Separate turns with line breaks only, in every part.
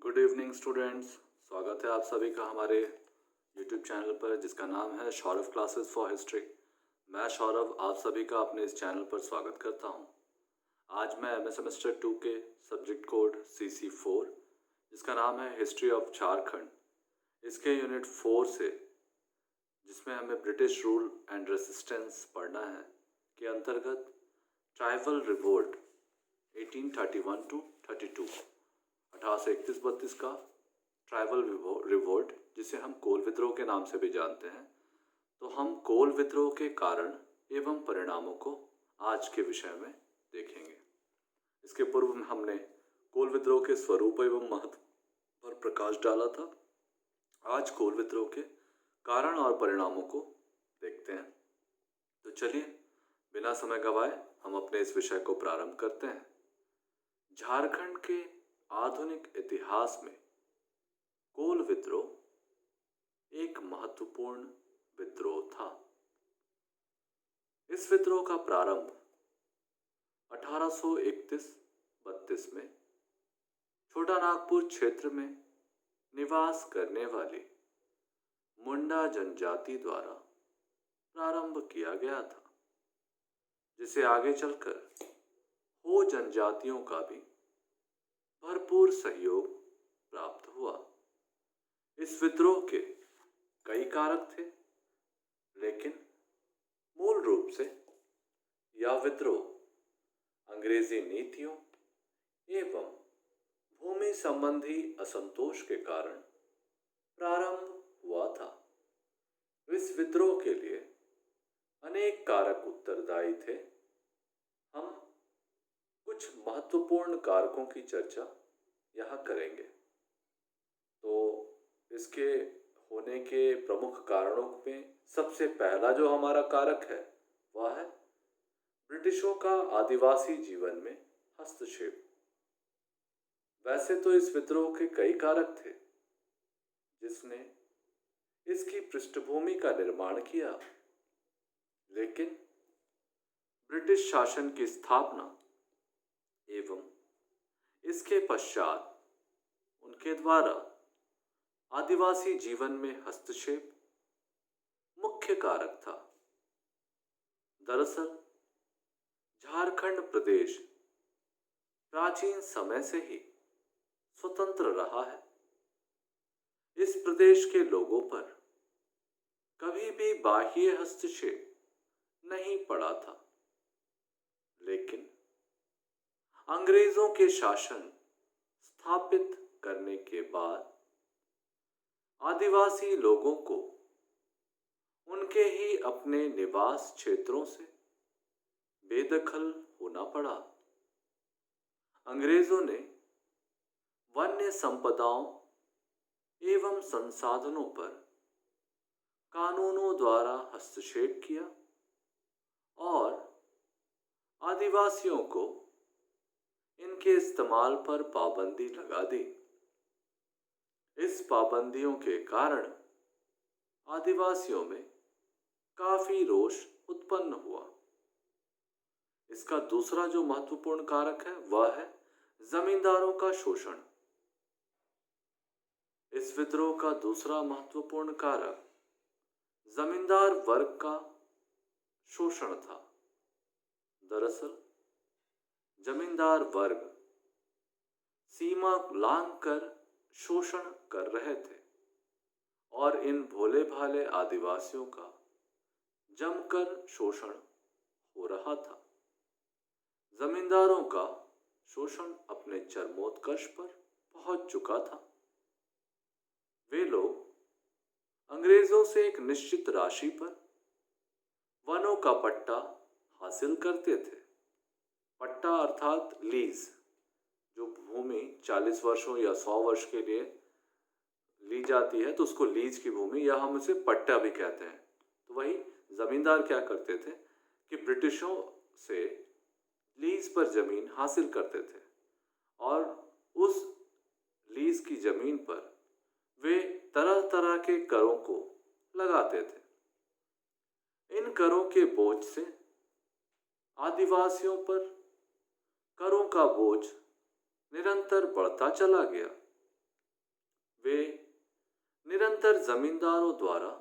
Good evening students. स्वागत है आप सभी का हमारे यूट्यूब चैनल पर जिसका नाम है सौरभ क्लासेस फॉर हिस्ट्री। मैं सौरभ आप सभी का अपने इस चैनल पर स्वागत करता हूं। आज मैं एमए सेमेस्टर 2 के सब्जेक्ट कोड CC4 जिसका नाम है हिस्ट्री ऑफ झारखंड, इसके यूनिट 4 से जिसमें हमें ब्रिटिश रूल एंड रेसिस्टेंस पढ़ना है के अंतर्गत ट्राइबल रिवोल्ट 1831 टू 32 1831-32 का ट्राइबल रिवोल्ट जिसे हम कोल विद्रोह के नाम से भी जानते हैं। तो हम कोल विद्रोह के कारण एवं परिणामों को आज के विषय में देखेंगे। इसके पूर्व में हमने कोल विद्रोह के स्वरूप एवं महत्व पर प्रकाश डाला था। आज कोल विद्रोह के कारण और परिणामों को देखते हैं। तो चलिए बिना समय गवाए हम अपने इस विषय को प्रारंभ करते हैं। झारखंड के आधुनिक इतिहास में कोल विद्रोह एक महत्वपूर्ण विद्रोह था। इस विद्रोह का प्रारंभ 1831-32 में छोटा नागपुर क्षेत्र में निवास करने वाली मुंडा जनजाति द्वारा प्रारंभ किया गया था, जिसे आगे चलकर हो जनजातियों का भी भरपूर सहयोग प्राप्त हुआ। इस विद्रोह के कई कारक थे, लेकिन मूल रूप से यह विद्रोह अंग्रेजी नीतियों एवं भूमि संबंधी असंतोष के कारण प्रारंभ हुआ था। इस विद्रोह के लिए अनेक कारक उत्तरदायी थे। हम कुछ महत्वपूर्ण कारकों की चर्चा यहाँ करेंगे। तो इसके होने के प्रमुख कारणों में सबसे पहला जो हमारा कारक है वह है ब्रिटिशों का आदिवासी जीवन में हस्तक्षेप। वैसे तो इस विद्रोह के कई कारक थे जिसने इसकी पृष्ठभूमि का निर्माण किया, लेकिन ब्रिटिश शासन की स्थापना एवं इसके पश्चात उनके द्वारा आदिवासी जीवन में हस्तक्षेप मुख्य कारक था। दरअसल झारखंड प्रदेश प्राचीन समय से ही स्वतंत्र रहा है। इस प्रदेश के लोगों पर कभी भी बाह्य हस्तक्षेप नहीं पड़ा था, लेकिन अंग्रेजों के शासन स्थापित करने के बाद आदिवासी लोगों को उनके ही अपने निवास क्षेत्रों से बेदखल होना पड़ा। अंग्रेजों ने वन्य संपदाओं एवं संसाधनों पर कानूनों द्वारा हस्तक्षेप किया और आदिवासियों को इनके इस्तेमाल पर पाबंदी लगा दी। इस पाबंदियों के कारण आदिवासियों में काफी रोष उत्पन्न हुआ। इसका दूसरा जो महत्वपूर्ण कारक है वह है जमींदारों का शोषण। इस विद्रोह का दूसरा महत्वपूर्ण कारक जमींदार वर्ग का शोषण था। दरअसल जमींदार वर्ग सीमा लांघकर शोषण कर रहे थे और इन भोले भाले आदिवासियों का जमकर शोषण हो रहा था। जमींदारों का शोषण अपने चरमोत्कर्ष पर पहुंच चुका था। वे लोग अंग्रेजों से एक निश्चित राशि पर वनों का पट्टा हासिल करते थे। पट्टा अर्थात लीज, जो भूमि 40 वर्षों या 100 वर्ष के लिए ली जाती है तो उसको लीज की भूमि या हम उसे पट्टा भी कहते हैं। तो वही जमींदार क्या करते थे कि ब्रिटिशों से लीज पर जमीन हासिल करते थे और उस लीज की जमीन पर वे तरह तरह के करों को लगाते थे। इन करों के बोझ से आदिवासियों पर करों का बोझ निरंतर बढ़ता चला गया। वे निरंतर जमींदारों द्वारा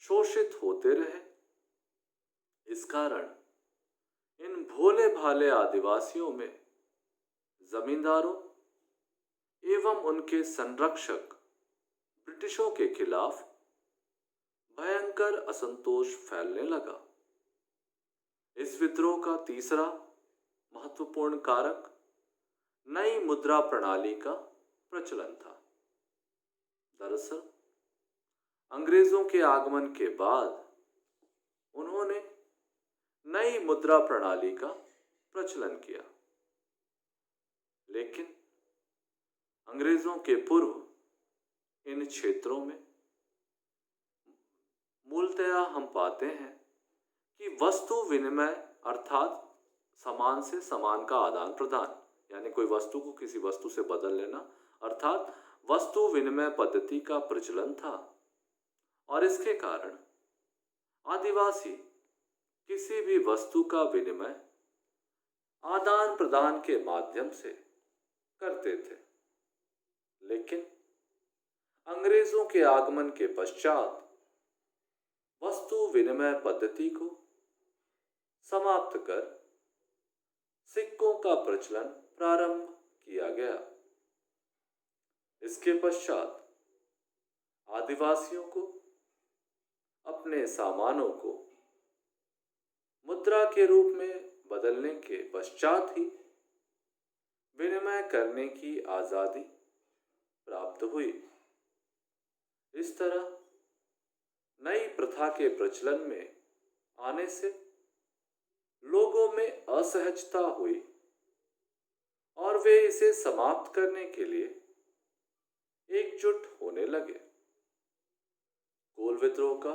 शोषित होते रहे। इस कारण इन भोले भाले आदिवासियों में जमींदारों एवं उनके संरक्षक ब्रिटिशों के खिलाफ भयंकर असंतोष फैलने लगा। इस विद्रोह का तीसरा महत्वपूर्ण कारक नई मुद्रा प्रणाली का प्रचलन था। दरअसल अंग्रेजों के आगमन के बाद उन्होंने नई मुद्रा प्रणाली का प्रचलन किया, लेकिन अंग्रेजों के पूर्व इन क्षेत्रों में मूलतया हम पाते हैं कि वस्तु विनिमय अर्थात समान से समान का आदान प्रदान, यानी कोई वस्तु को किसी वस्तु से बदल लेना अर्थात वस्तु विनिमय पद्धति का प्रचलन था। और इसके कारण आदिवासी किसी भी वस्तु का विनिमय आदान प्रदान के माध्यम से करते थे। लेकिन अंग्रेजों के आगमन के पश्चात वस्तु विनिमय पद्धति को समाप्त कर सिक्कों का प्रचलन प्रारंभ किया गया। इसके पश्चात आदिवासियों को अपने सामानों को मुद्रा के रूप में बदलने के पश्चात ही विनिमय करने की आजादी प्राप्त हुई। इस तरह नई प्रथा के प्रचलन में आने से लोगों में असहजता हुई और वे इसे समाप्त करने के लिए एकजुट होने लगे। कोल विद्रोह का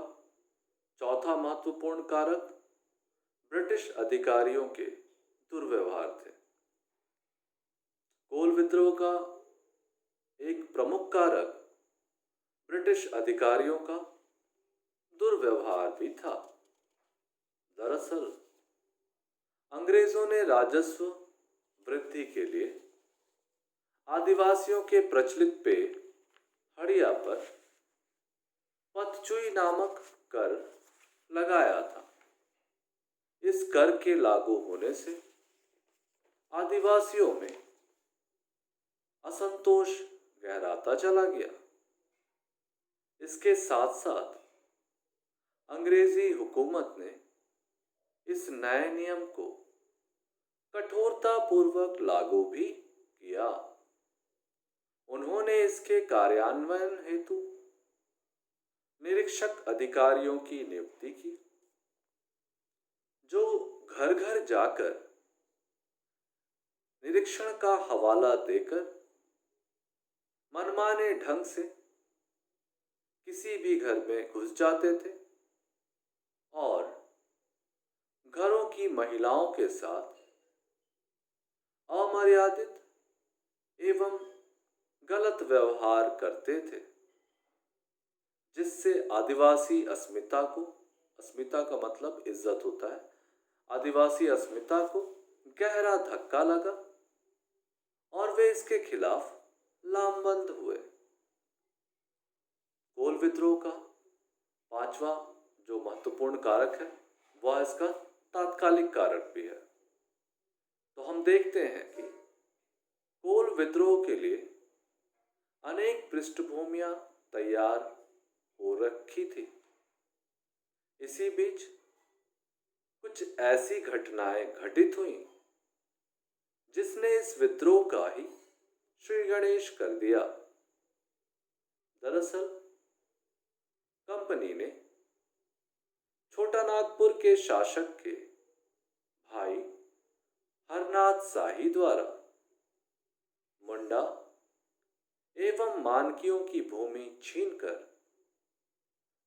चौथा महत्वपूर्ण कारक ब्रिटिश अधिकारियों के दुर्व्यवहार थे। कोल विद्रोह का एक प्रमुख कारक ब्रिटिश अधिकारियों का दुर्व्यवहार भी था। दरअसल अंग्रेजों ने राजस्व वृद्धि के लिए आदिवासियों के प्रचलित पेय हड़िया पर पतचुई नामक कर लगाया था। इस कर के लागू होने से आदिवासियों में असंतोष गहराता चला गया। इसके साथ साथ अंग्रेजी हुकूमत ने इस नए नियम को कठोरता पूर्वक लागू भी किया। उन्होंने इसके कार्यान्वयन हेतु निरीक्षक अधिकारियों की नियुक्ति की, जो घर घर जाकर निरीक्षण का हवाला देकर मनमाने ढंग से किसी भी घर में घुस जाते थे और घरों की महिलाओं के साथ अमर्यादित एवं गलत व्यवहार करते थे, जिससे आदिवासी अस्मिता को, अस्मिता का मतलब इज्जत होता है, आदिवासी अस्मिता को गहरा धक्का लगा और वे इसके खिलाफ लामबंद हुए। कोल विद्रोह का पांचवा जो महत्वपूर्ण कारक है वह इसका तात्कालिक कारक भी है। तो हम देखते हैं कि कोल विद्रोह के लिए अनेक पृष्ठभूमियां तैयार हो रखी थी। इसी बीच कुछ ऐसी घटनाएं घटित हुई जिसने इस विद्रोह का ही श्री गणेश कर दिया। दरअसल कंपनी ने छोटा नागपुर के शासक के भाई हरनाथ शाही द्वारा मुंडा एवं मानकियों की भूमि छीनकर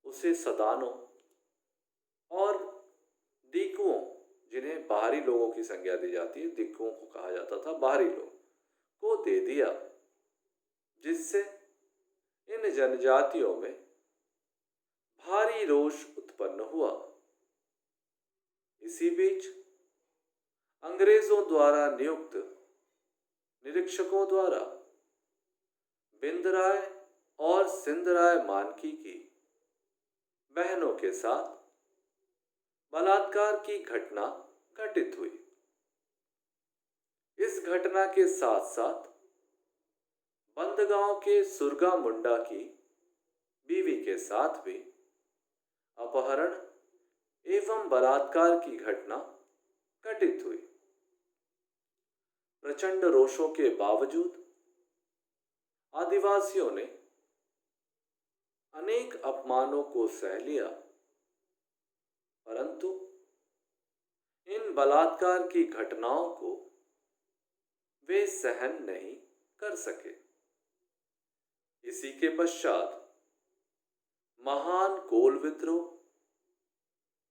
उसे सदानों और दिकुओं, जिन्हें बाहरी लोगों की संज्ञा दी जाती है, दिकुओं को कहा जाता था बाहरी लोग, को दे दिया, जिससे इन जनजातियों में भारी रोष उत्पन्न हुआ। इसी बीच अंग्रेजों द्वारा नियुक्त निरीक्षकों द्वारा बिंद राय और सिंध राय मानकी की बहनों के साथ बलात्कार की घटना घटित हुई। इस घटना के साथ साथ बंदगांव के सुरगा मुंडा की बीवी के साथ भी अपहरण एवं बलात्कार की घटना घटित हुई। प्रचंड रोषों के बावजूद आदिवासियों ने अनेक अपमानों को सह लिया, परंतु इन बलात्कार की घटनाओं को वे सहन नहीं कर सके। इसी के पश्चात महान कोल विद्रोह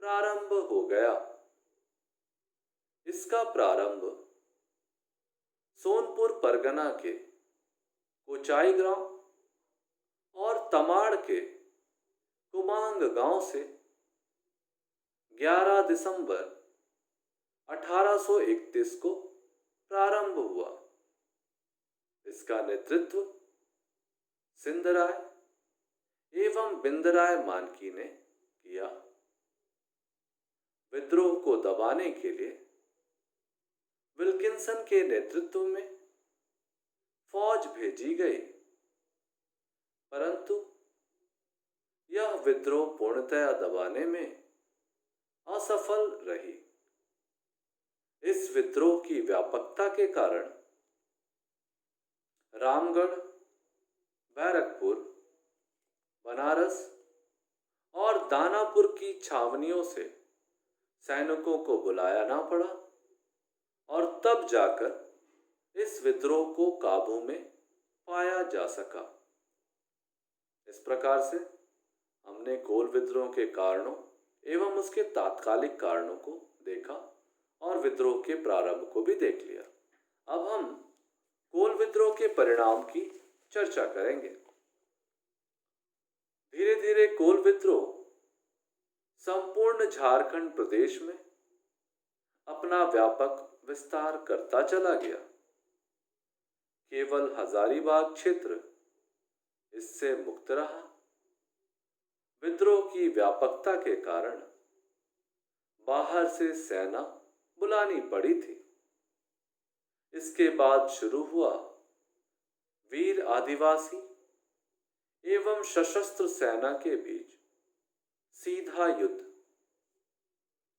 प्रारंभ हो गया। इसका प्रारंभ सोनपुर परगना के कोचाई गांव और तमाड़ के कुमांग गांव से 11 दिसंबर 1831 को प्रारंभ हुआ। इसका नेतृत्व सिंध राय एवं बिंद राय मानकी ने किया। विद्रोह को दबाने के लिए विल्किंसन के नेतृत्व में फौज भेजी गई, परंतु यह विद्रोह पूर्णतया दबाने में असफल रही। इस विद्रोह की व्यापकता के कारण रामगढ़, बैरकपुर, बनारस और दानापुर की छावनियों से सैनिकों को बुलाया ना पड़ा और तब जाकर इस विद्रोह को काबू में पाया जा सका। इस प्रकार से हमने कोल विद्रोह के कारणों एवं उसके तात्कालिक कारणों को देखा और विद्रोह के प्रारंभ को भी देख लिया। अब हम कोल विद्रोह के परिणाम की चर्चा करेंगे। धीरे धीरे कोल विद्रोह संपूर्ण झारखंड प्रदेश में अपना व्यापक विस्तार करता चला गया। केवल हजारीबाग क्षेत्र इससे मुक्त रहा। विद्रोह की व्यापकता के कारण बाहर से सेना बुलानी पड़ी थी। इसके बाद शुरू हुआ वीर आदिवासी एवं सशस्त्र सेना के बीच सीधा युद्ध।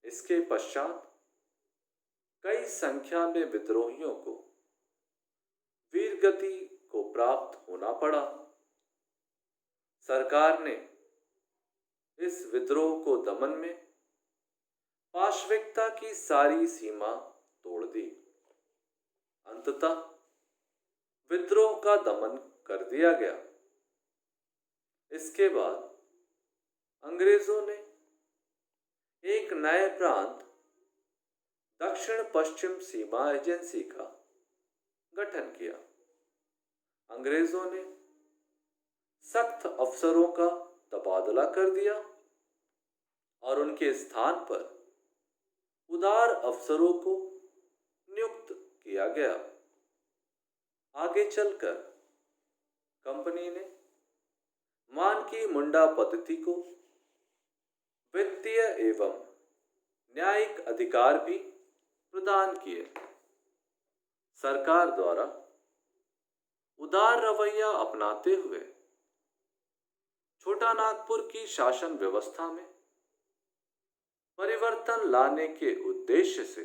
इसके पश्चात कई संख्या में विद्रोहियों को वीरगति को प्राप्त होना पड़ा। सरकार ने इस विद्रोह को दमन में पाशविकता की सारी सीमा तोड़ दी। अंततः विद्रोह का दमन कर दिया गया। इसके बाद अंग्रेजों ने एक नए प्रांत दक्षिण पश्चिम सीमा एजेंसी का गठन किया। अंग्रेजों ने सख्त अफसरों का तबादला कर दिया और उनके स्थान पर उदार अफसरों को नियुक्त किया गया। आगे चलकर कंपनी ने मानकी मुंडा पद्धति को वित्तीय एवं न्यायिक अधिकार भी प्रदान किए। सरकार द्वारा उदार रवैया अपनाते हुए छोटा नागपुर की शासन व्यवस्था में परिवर्तन लाने के उद्देश्य से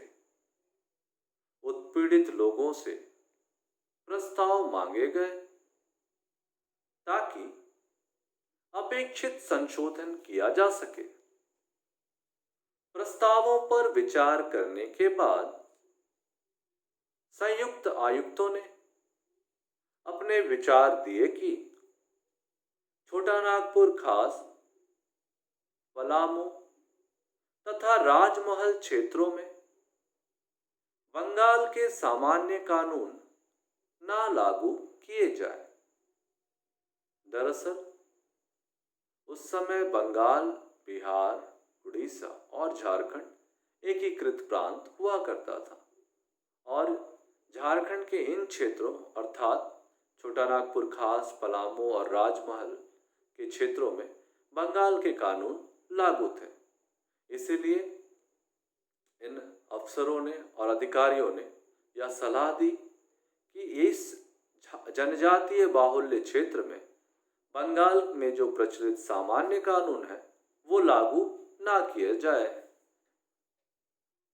उत्पीड़ित लोगों से प्रस्ताव मांगे गए ताकि अपेक्षित संशोधन किया जा सके। प्रस्तावों पर विचार करने के बाद संयुक्त आयुक्तों ने अपने विचार दिए कि छोटा नागपुर खास, पलामू तथा राजमहल क्षेत्रों में बंगाल के सामान्य कानून ना लागू किए जाए। दरअसल उस समय बंगाल, बिहार, उड़ीसा और झारखंड एकीकृत प्रांत हुआ करता था और झारखंड के इन क्षेत्रों अर्थात छोटा नागपुर खास, पलामू और राजमहल के क्षेत्रों में बंगाल के कानून लागू थे। इसीलिए इन अफसरों ने और अधिकारियों ने यह सलाह दी कि इस जनजातीय बाहुल्य क्षेत्र में बंगाल में जो प्रचलित सामान्य कानून है वो लागू ना किया जाए।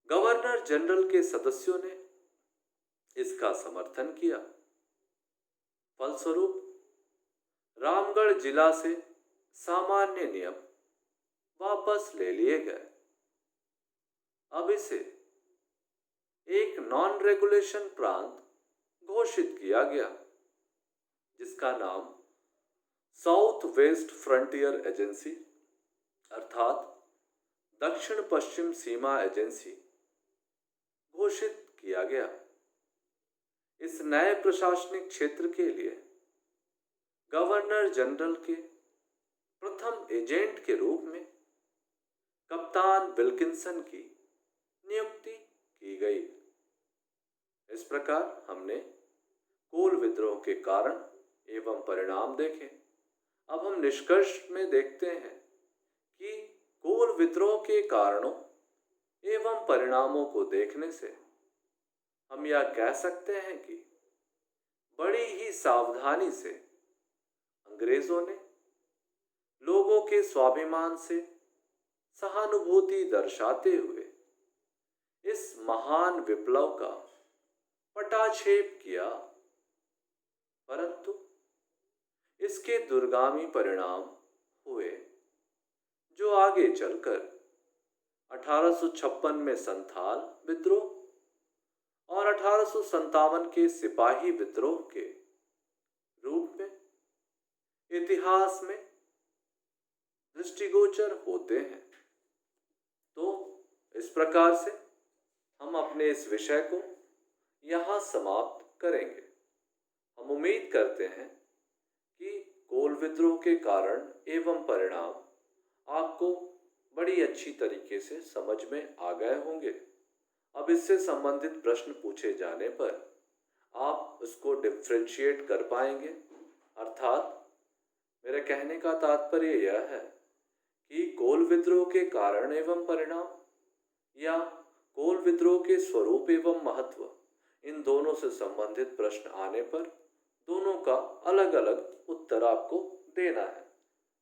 गवर्नर जनरल के सदस्यों ने इसका समर्थन किया। फलस्वरूप रामगढ़ जिला से सामान्य नियम वापस ले लिए गए। अब इसे एक नॉन रेगुलेशन प्रांत घोषित किया गया, जिसका नाम साउथ वेस्ट फ्रंटियर एजेंसी अर्थात दक्षिण पश्चिम सीमा एजेंसी घोषित किया गया। इस नए प्रशासनिक क्षेत्र के लिए गवर्नर जनरल के प्रथम एजेंट के रूप में कप्तान विल्किंसन की नियुक्ति की गई। इस प्रकार हमने कोल विद्रोह के कारण एवं परिणाम देखे। अब हम निष्कर्ष में देखते हैं कि कोल विद्रोह के कारणों एवं परिणामों को देखने से हम यह कह सकते हैं कि बड़ी ही सावधानी से अंग्रेजों ने लोगों के स्वाभिमान से सहानुभूति दर्शाते हुए इस महान विप्लव का पटाक्षेप किया, परंतु इसके दूरगामी परिणाम हुए जो आगे चलकर 1856 में संथाल विद्रोह और 1857 के सिपाही विद्रोह के रूप में इतिहास में दृष्टिगोचर होते हैं। तो इस प्रकार से हम अपने इस विषय को यहाँ समाप्त करेंगे। हम उम्मीद करते हैं कि कोल विद्रोह के कारण एवं परिणाम आपको बड़ी अच्छी तरीके से समझ में आ गए होंगे। अब इससे संबंधित प्रश्न पूछे जाने पर आप उसको डिफ्रेंशिएट कर पाएंगे। अर्थात मेरे कहने का तात्पर्य यह है कि कोल विद्रोह के कारण एवं परिणाम या कोल विद्रोह के स्वरूप एवं महत्व, इन दोनों से संबंधित प्रश्न आने पर दोनों का अलग अलग उत्तर आपको देना है।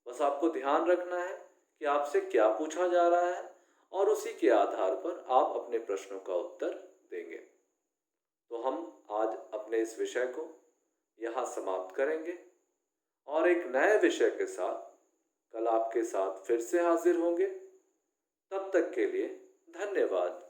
बस आपको ध्यान रखना है कि आपसे क्या पूछा जा रहा है और उसी के आधार पर आप अपने प्रश्नों का उत्तर देंगे। तो हम आज अपने इस विषय को यहाँ समाप्त करेंगे और एक नए विषय के साथ कल आपके साथ फिर से हाजिर होंगे। तब तक के लिए धन्यवाद।